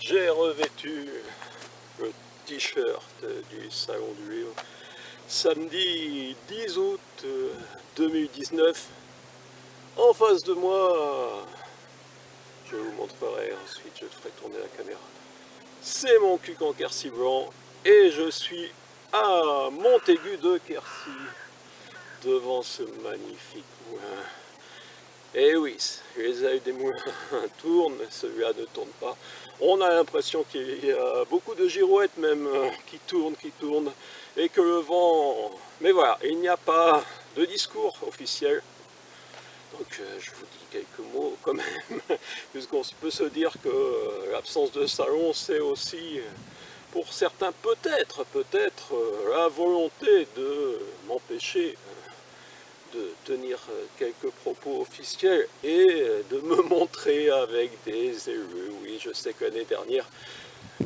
J'ai revêtu le t-shirt du Salon du Livre samedi 10 août 2019. En face de moi, je vous montrerai ensuite, je ferai tourner la caméra. C'est mon Cuc-en-Quercy blanc et je suis à Montaigu de Quercy devant ce magnifique moulin. Et oui, les ailes des moulins tournent, celui-là ne tourne pas. On a l'impression qu'il y a beaucoup de girouettes même qui tournent, et que le vent... Mais voilà, il n'y a pas de discours officiel. Donc je vous dis quelques mots quand même, puisqu'on peut se dire que l'absence de salon, c'est aussi, pour certains peut-être la volonté de m'empêcher de tenir quelques propos officiels et de me montrer avec des élus. Oui, je sais que l'année dernière,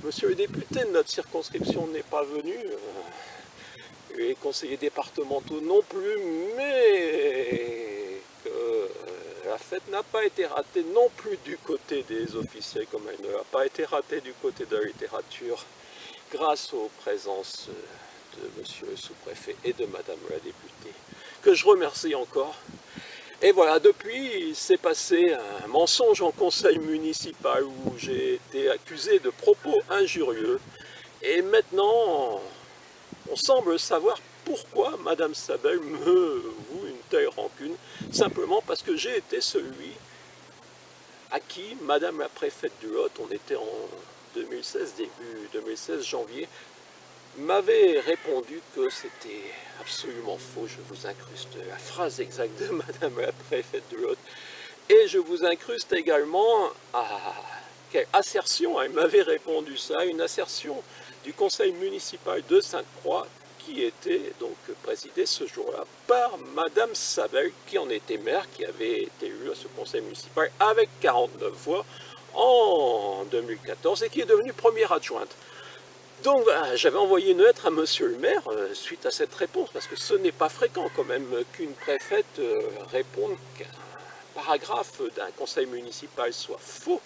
monsieur le député de notre circonscription n'est pas venu, les conseillers départementaux non plus, mais que la fête n'a pas été ratée non plus du côté des officiels, comme elle ne l'a pas été ratée du côté de la littérature, grâce aux présences de monsieur le sous-préfet et de madame la députée, que je remercie encore. Et voilà, depuis, il s'est passé un mensonge en conseil municipal où j'ai été accusé de propos injurieux. Et maintenant, on semble savoir pourquoi madame Sabel me voue une telle rancune, simplement parce que j'ai été celui à qui madame la préfète du Lot, on était en 2016, début 2016, janvier, m'avait répondu que c'était absolument faux. Je vous incruste la phrase exacte de madame la préfète de Lot. Et je vous incruste également à quelle assertion elle m'avait répondu ça, une assertion du conseil municipal de Sainte-Croix qui était donc présidée ce jour-là par madame Sabel, qui en était maire, qui avait été élue à ce conseil municipal avec 49 voix en 2014 et qui est devenue première adjointe. Donc j'avais envoyé une lettre à monsieur le maire suite à cette réponse, parce que ce n'est pas fréquent quand même qu'une préfète réponde qu'un paragraphe d'un conseil municipal soit faux,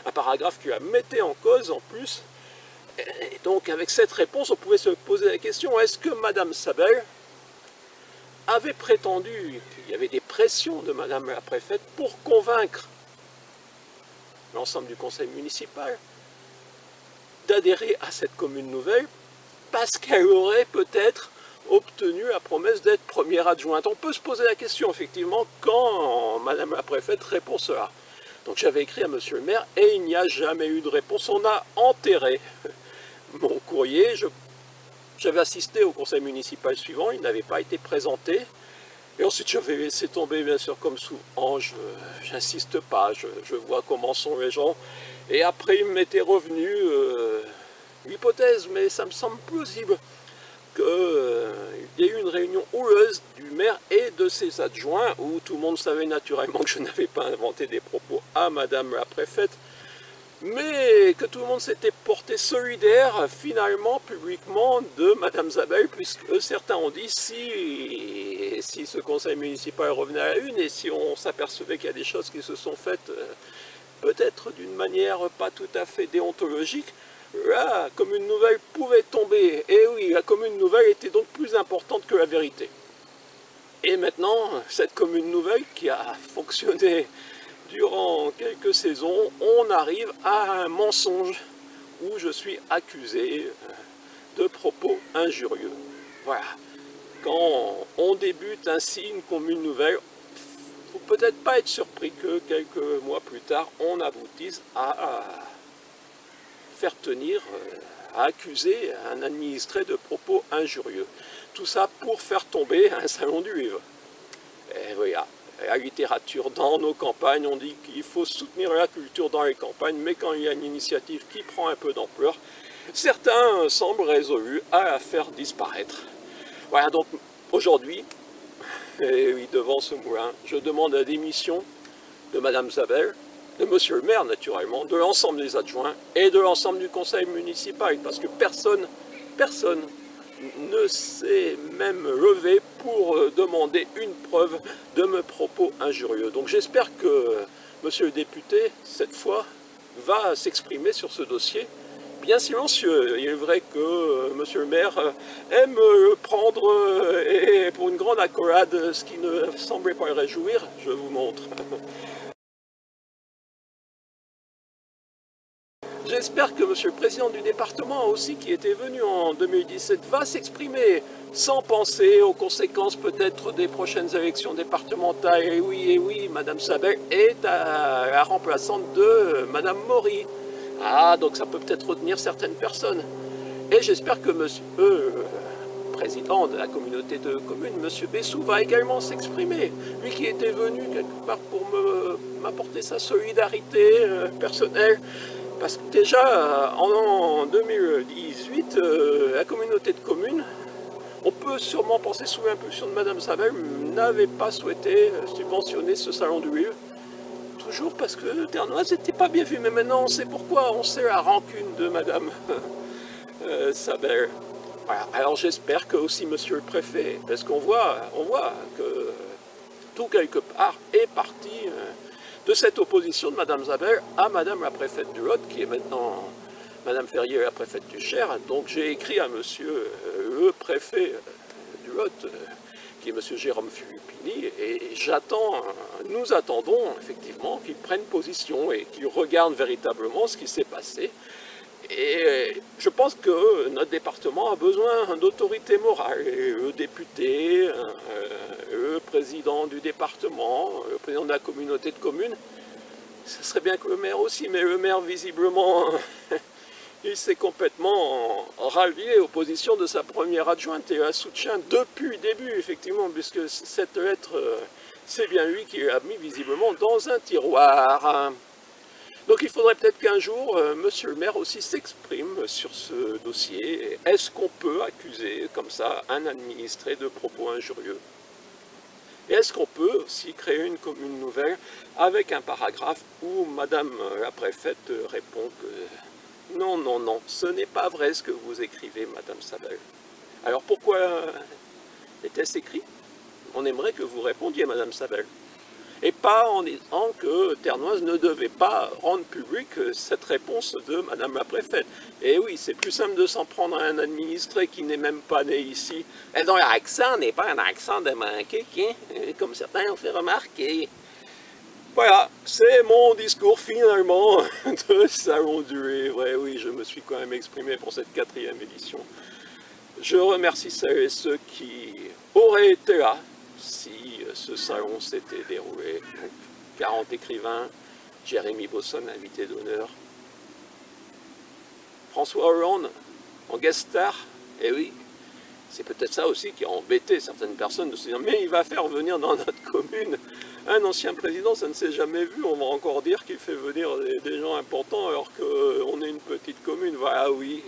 un paragraphe qui la mettait en cause en plus. Et donc avec cette réponse, on pouvait se poser la question, est-ce que madame Sabel avait prétendu qu'il y avait des pressions de madame la préfète pour convaincre l'ensemble du conseil municipal d'adhérer à cette commune nouvelle parce qu'elle aurait peut-être obtenu la promesse d'être première adjointe. On peut se poser la question effectivement quand madame la préfète répond cela. Donc j'avais écrit à monsieur le maire et il n'y a jamais eu de réponse. On a enterré mon courrier. J'avais assisté au conseil municipal suivant, il n'avait pas été présenté. Et ensuite j'avais laissé tomber, bien sûr, comme souvent, j'insiste pas, je vois comment sont les gens. Et après il m'était revenu l'hypothèse, mais ça me semble plausible, qu'il y ait eu une réunion houleuse du maire et de ses adjoints, où tout le monde savait naturellement que je n'avais pas inventé des propos à madame la préfète, mais que tout le monde s'était porté solidaire, finalement, publiquement, de madame Sabel, puisque certains ont dit, si ce conseil municipal revenait à la une, et si on s'apercevait qu'il y a des choses qui se sont faites, peut-être d'une manière pas tout à fait déontologique, la commune nouvelle pouvait tomber. Et oui, la commune nouvelle était donc plus importante que la vérité. Et maintenant, cette commune nouvelle qui a fonctionné durant quelques saisons, on arrive à un mensonge où je suis accusé de propos injurieux. Voilà. Quand on débute ainsi une commune nouvelle, il ne faut peut-être pas être surpris que quelques mois plus tard, on aboutisse à faire tenir, à accuser un administré de propos injurieux. Tout ça pour faire tomber un salon du livre. Et voilà. La littérature dans nos campagnes, on dit qu'il faut soutenir la culture dans les campagnes, mais quand il y a une initiative qui prend un peu d'ampleur, certains semblent résolus à la faire disparaître. Voilà, donc aujourd'hui, et oui, devant ce moulin, je demande la démission de madame Sabel, de monsieur le maire naturellement, de l'ensemble des adjoints et de l'ensemble du conseil municipal, parce que personne ne s'est même levé pour demander une preuve de mes propos injurieux. Donc j'espère que monsieur le député, cette fois, va s'exprimer sur ce dossier, bien silencieux. Il est vrai que monsieur le maire aime prendre et pour une grande accolade ce qui ne semblait pas le réjouir. Je vous montre. J'espère que monsieur le président du département aussi, qui était venu en 2017, va s'exprimer sans penser aux conséquences peut-être des prochaines élections départementales. Et oui, madame Sabel est la remplaçante de madame Maury. Ah, donc ça peut peut-être retenir certaines personnes. Et j'espère que monsieur président de la communauté de communes, monsieur Bessou, va également s'exprimer. Lui qui était venu quelque part pour m'apporter sa solidarité personnelle. Parce que déjà, en 2018, la communauté de communes, on peut sûrement penser sous l'impulsion de madame Sabel, n'avait pas souhaité subventionner ce salon du lieu. Toujours parce que Ternoise n'était pas bien vu. Mais maintenant, on sait pourquoi. On sait la rancune de madame Sabel. Voilà. Alors j'espère que aussi monsieur le préfet, parce qu'on voit que tout quelque part est parti de cette opposition de madame Sabel à madame la préfète du Lot, qui est maintenant madame Ferrier, la préfète du Cher. Donc j'ai écrit à monsieur le préfet du Lot, qui est monsieur Jérôme Filippini, et nous attendons effectivement qu'il prenne position et qu'il regarde véritablement ce qui s'est passé. Et je pense que notre département a besoin d'autorité morale. Et le député, le président du département, le président de la communauté de communes, ce serait bien que le maire aussi, mais le maire visiblement, il s'est complètement rallié aux positions de sa première adjointe et la soutient depuis le début, effectivement, puisque cette lettre, c'est bien lui qui l'a mis visiblement dans un tiroir. Donc il faudrait peut-être qu'un jour, monsieur le maire aussi s'exprime sur ce dossier. Est-ce qu'on peut accuser comme ça un administré de propos injurieux? Et est-ce qu'on peut aussi créer une commune nouvelle avec un paragraphe où madame la préfète répond que non, ce n'est pas vrai ce que vous écrivez, madame Sabel. Alors pourquoi était-ce écrit? On aimerait que vous répondiez, madame Sabel. Et pas en disant que Ternoise ne devait pas rendre publique cette réponse de madame la préfète. Et oui, c'est plus simple de s'en prendre à un administré qui n'est même pas né ici. Et dont l'accent n'est pas un accent de manqué, comme certains ont fait remarquer. Voilà, c'est mon discours finalement de Salon du Livre. Et oui, je me suis quand même exprimé pour cette 4e édition. Je remercie celles et ceux qui auraient été là si ce salon s'était déroulé. 40 écrivains, Jérémy Bosson, invité d'honneur, François Hollande, en guest star, et oui, c'est peut-être ça aussi qui a embêté certaines personnes de se dire « mais il va faire venir dans notre commune un ancien président, ça ne s'est jamais vu, on va encore dire qu'il fait venir des gens importants alors qu'on est une petite commune ». Voilà, oui.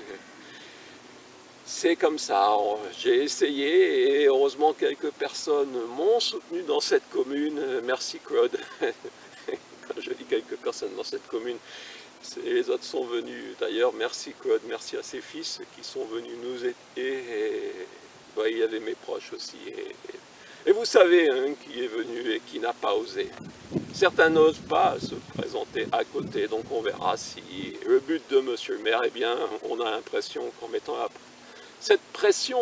C'est comme ça, j'ai essayé et heureusement quelques personnes m'ont soutenu dans cette commune. Merci Claude. Quand je dis quelques personnes dans cette commune, les autres sont venus. D'ailleurs, merci Claude, merci à ses fils qui sont venus nous aider. Et, ouais, il y avait mes proches aussi. Et vous savez hein, qui est venu et qui n'a pas osé. Certains n'osent pas se présenter à côté, donc on verra si le but de monsieur le maire, eh bien, on a l'impression qu'en mettant cette pression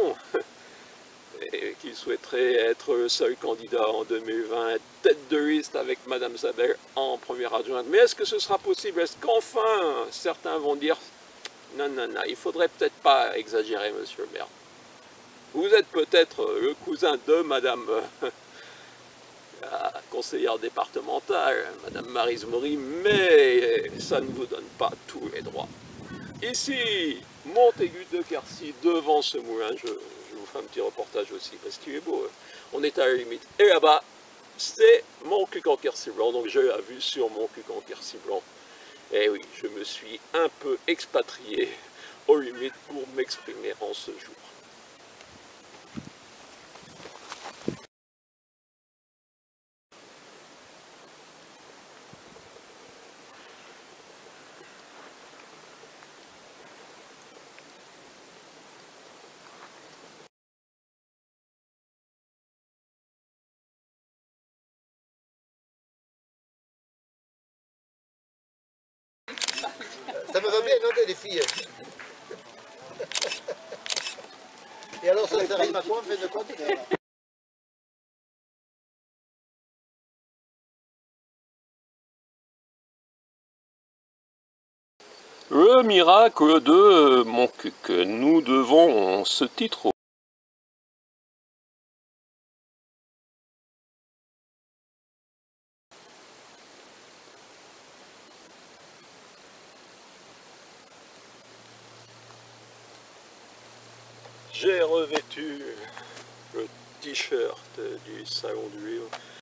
qu'il souhaiterait être le seul candidat en 2020, tête de liste avec madame Sabel en première adjointe. Mais est-ce que ce sera possible? Est-ce qu'enfin certains vont dire non, il faudrait peut-être pas exagérer, monsieur le maire. Vous êtes peut-être le cousin de madame la conseillère départementale, madame Maryse Maury, mais ça ne vous donne pas tous les droits. Ici, Montaigu de Quercy, devant ce moulin, je vous ferai un petit reportage aussi, parce qu'il est beau, on est à la limite. Et là-bas, c'est Montcuq en Quercy blanc, donc j'ai la vue sur Montcuq en Quercy blanc. Et oui, je me suis un peu expatrié aux limites pour m'exprimer en ce jour. Ça me va bien, non, les filles. Et alors, ça rime à quoi, en fait de compte? Le miracle de mon cul, que nous devons ce titre. J'ai revêtu le t-shirt du salon du livre